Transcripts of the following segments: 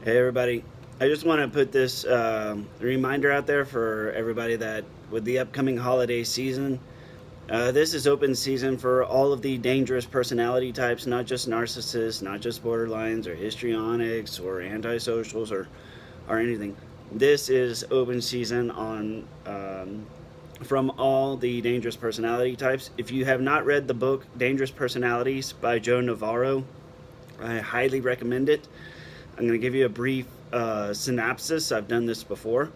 Hey everybody, I just want to put this reminder out there for everybody that with the upcoming holiday season, this is open season for all of the dangerous personality types, not just narcissists, not just borderlines or histrionics or antisocials or anything. This is open season on from all the dangerous personality types. If you have not read the book Dangerous Personalities by Joe Navarro, I highly recommend it. I'm going to give you a brief synopsis. I've done this before,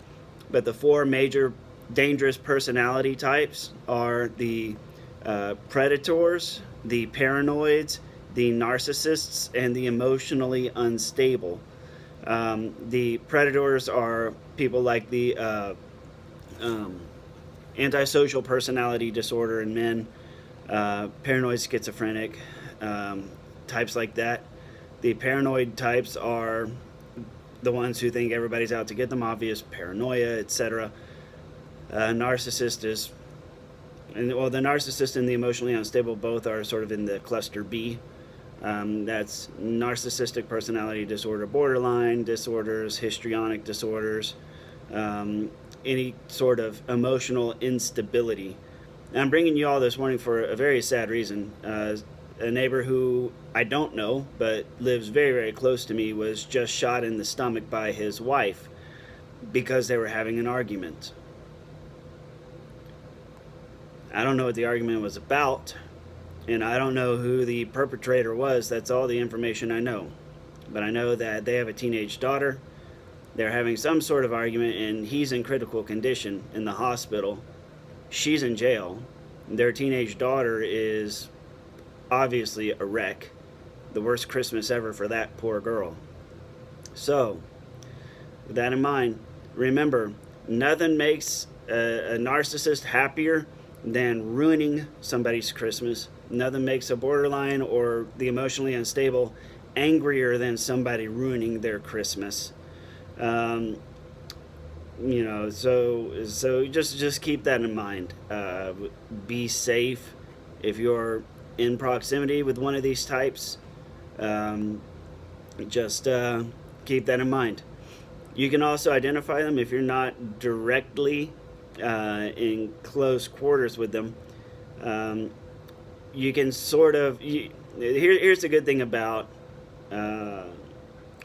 but the four major dangerous personality types are the predators, the paranoids, the narcissists, and the emotionally unstable. The predators are people like the antisocial personality disorder in men, paranoid schizophrenic, types like that. The paranoid types are the ones who think everybody's out to get them, obvious paranoia, etc. Narcissist is, the narcissist and the emotionally unstable both are sort of in the cluster B. That's narcissistic personality disorder, borderline disorders, histrionic disorders, any sort of emotional instability. And I'm bringing you all this morning for a very sad reason. A neighbor who I don't know but lives very, very close to me was just shot in the stomach by his wife because they were having an argument. I don't know what the argument was about, and I don't know who the perpetrator was. That's all the information I know. But I know that they have a teenage daughter. They're having some sort of argument, and he's in critical condition in the hospital. She's in jail. Their teenage daughter is obviously a wreck. The worst Christmas ever for that poor girl. So, with that in mind, remember, nothing makes a narcissist happier than ruining somebody's Christmas. Nothing makes a borderline or the emotionally unstable angrier than somebody ruining their Christmas. So just keep that in mind. Be safe if you're in proximity with one of these types. Just keep that in mind. You can also identify them if you're not directly in close quarters with them. You can sort of... here's the good thing about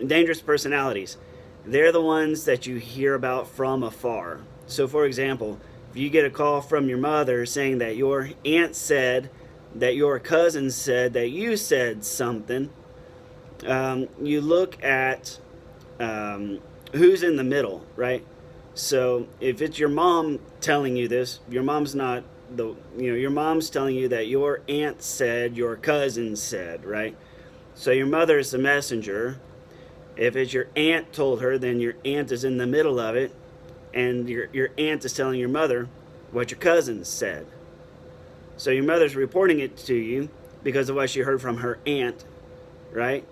dangerous personalities. They're the ones that you hear about from afar. So, for example, if you get a call from your mother saying that your aunt said that your cousin said that you said something, you look at who's in the middle, right? So if it's your mom telling you this, your mom's not your mom's telling you that your aunt said your cousin said, right? So your mother is the messenger. If it's your aunt told her, then your aunt is in the middle of it, and your aunt is telling your mother what your cousin said. So your mother's reporting it to you because of what she heard from her aunt, right?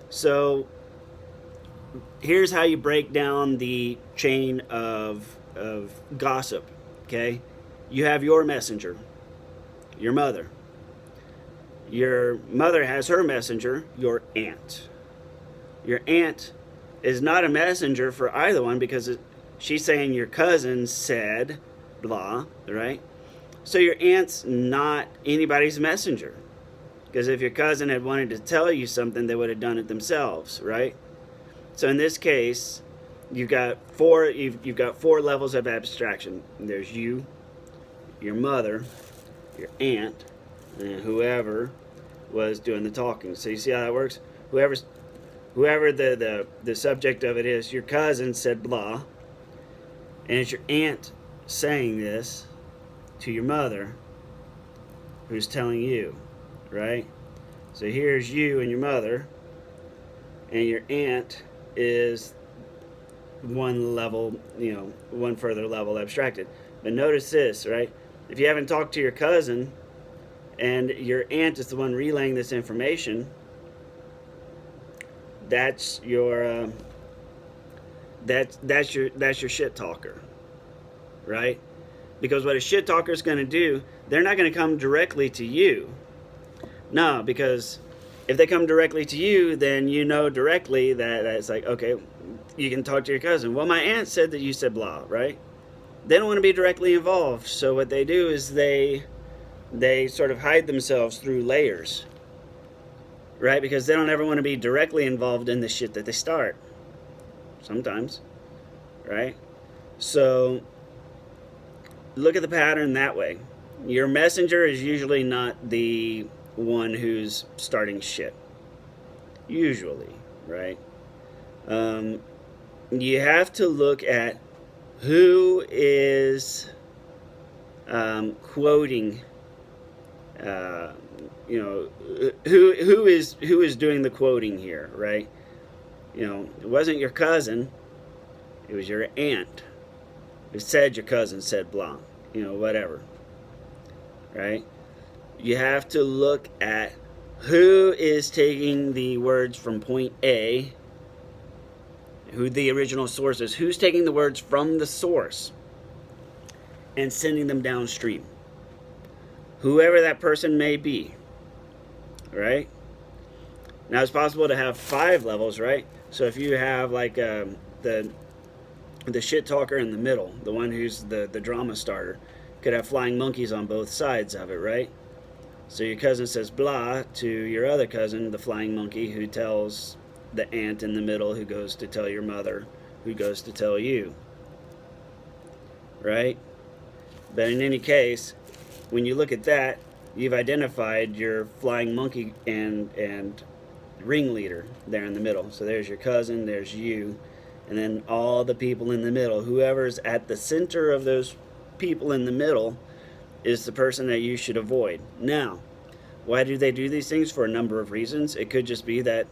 So here's how you break down the chain of gossip, okay? You have your messenger, your mother. Your mother has her messenger, your aunt. Your aunt is not a messenger for either one because she's saying your cousin said blah, right? So your aunt's not anybody's messenger. Because if your cousin had wanted to tell you something, they would have done it themselves, right? So in this case, you've got four levels of abstraction. There's you, your mother, your aunt, and whoever was doing the talking. So you see how that works? Whoever the subject of it is, your cousin said blah, and it's your aunt saying this to your mother, who's telling you, right? So here's you and your mother, and your aunt is one level, one further level abstracted. But notice this, right? If you haven't talked to your cousin, and your aunt is the one relaying this information, that's your that's your shit talker, right? Because what a shit talker is going to do, they're not going to come directly to you. No, because If they come directly to you, then you know directly that it's like, okay, you can talk to your cousin. Well, my aunt said that you said blah, right? They don't want to be directly involved, so what they do is they sort of hide themselves through layers, right? Because they don't ever want to be directly involved in the shit that they start. Sometimes, right? So look at the pattern that way. Your messenger is usually not the one who's starting shit. Usually, right? You have to look at who is quoting. Who is doing the quoting here, right? It wasn't your cousin; it was your aunt who said your cousin said blah. Whatever, right? You have to look at who is taking the words from point A, who the original source is, who's taking the words from the source and sending them downstream. Whoever that person may be, right? Now it's possible to have 5 levels, right? So if you have like the shit talker in the middle, the one who's the drama starter, could have flying monkeys on both sides of it, right? So your cousin says blah to your other cousin, the flying monkey, who tells the aunt in the middle, who goes to tell your mother, who goes to tell you, right? But in any case, when you look at that, you've identified your flying monkey and ringleader there in the middle. So there's your cousin, there's you, and then all the people in the middle. Whoever's at the center of those people in the middle is the person that you should avoid. Now, why do they do these things? For a number of reasons. It could just be that,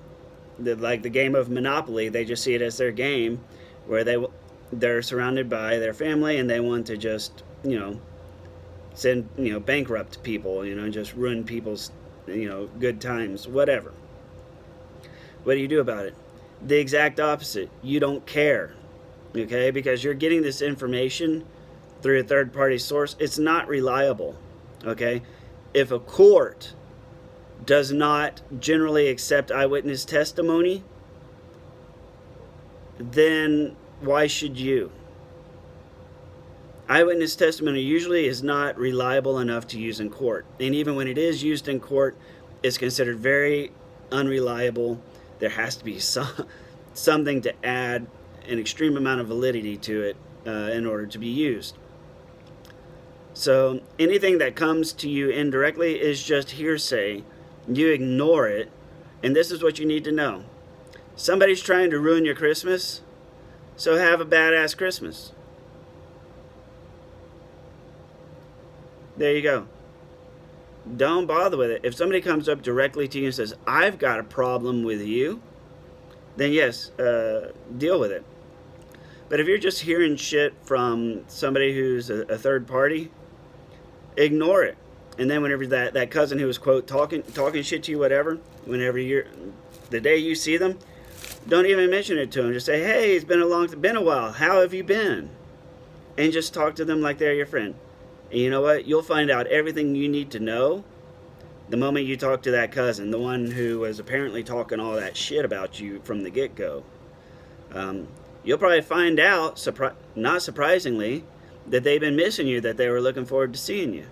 like the game of Monopoly, they just see it as their game, where they're surrounded by their family and they want to just, send, bankrupt people, just ruin people's, good times, whatever. What do you do about it? The exact opposite. You don't care, okay? Because you're getting this information through a third-party source. It's not reliable, okay? If a court does not generally accept eyewitness testimony, then why should you? Eyewitness testimony usually is not reliable enough to use in court. And even when it is used in court, it's considered very unreliable. There has to be something to add an extreme amount of validity to it in order to be used. So anything that comes to you indirectly is just hearsay. You ignore it, and this is what you need to know. Somebody's trying to ruin your Christmas, so have a badass Christmas. There you go. Don't bother with it. If somebody comes up directly to you and says, I've got a problem with you, then yes, deal with it. But if you're just hearing shit from somebody who's a third party, ignore it. And then whenever that cousin who was, quote, talking shit to you, whatever, the day you see them, don't even mention it to them. Just say, hey, it's been a while. How have you been? And just talk to them like they're your friend. And you know what? You'll find out everything you need to know the moment you talk to that cousin, the one who was apparently talking all that shit about you from the get-go. You'll probably find out, not surprisingly, that they've been missing you, that they were looking forward to seeing you.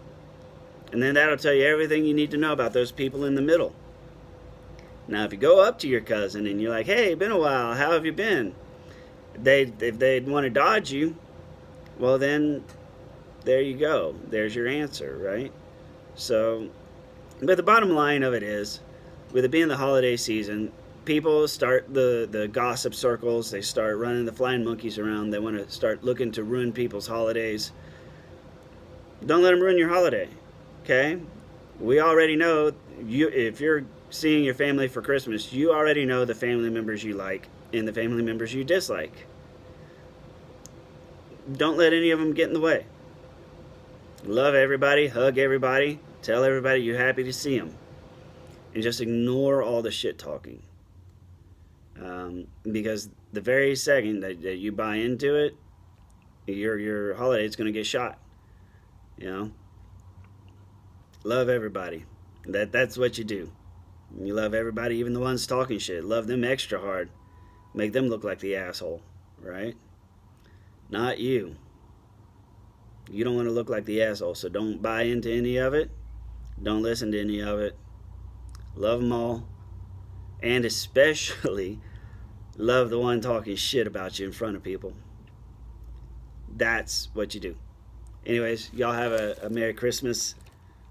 And then that'll tell you everything you need to know about those people in the middle. Now, if you go up to your cousin and you're like, hey, been a while, how have you been? If they'd want to dodge you, well then, there you go. There's your answer, right? So, but the bottom line of it is, with it being the holiday season, people start the gossip circles. They start running the flying monkeys around. They want to start looking to ruin people's holidays. Don't let them ruin your holiday, okay? We already know, if you're seeing your family for Christmas, you already know the family members you like and the family members you dislike. Don't let any of them get in the way. Love everybody, hug everybody, tell everybody you're happy to see them. And just ignore all the shit talking. Because the very second that you buy into it, your holiday is going to get shot. Love everybody. That's what you do. You love everybody, even the ones talking shit. Love them extra hard. Make them look like the asshole, right? Not you. You don't want to look like the asshole, so don't buy into any of it. Don't listen to any of it. Love them all. And especially love the one talking shit about you in front of people. That's what you do. Anyways, y'all have a Merry Christmas.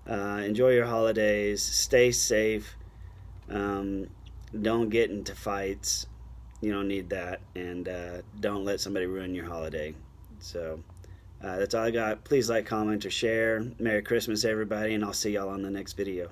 Enjoy your holidays. Stay safe. Don't get into fights. You don't need that. And don't let somebody ruin your holiday. So that's all I got. Please like, comment, or share. Merry Christmas, everybody, and I'll see y'all on the next video.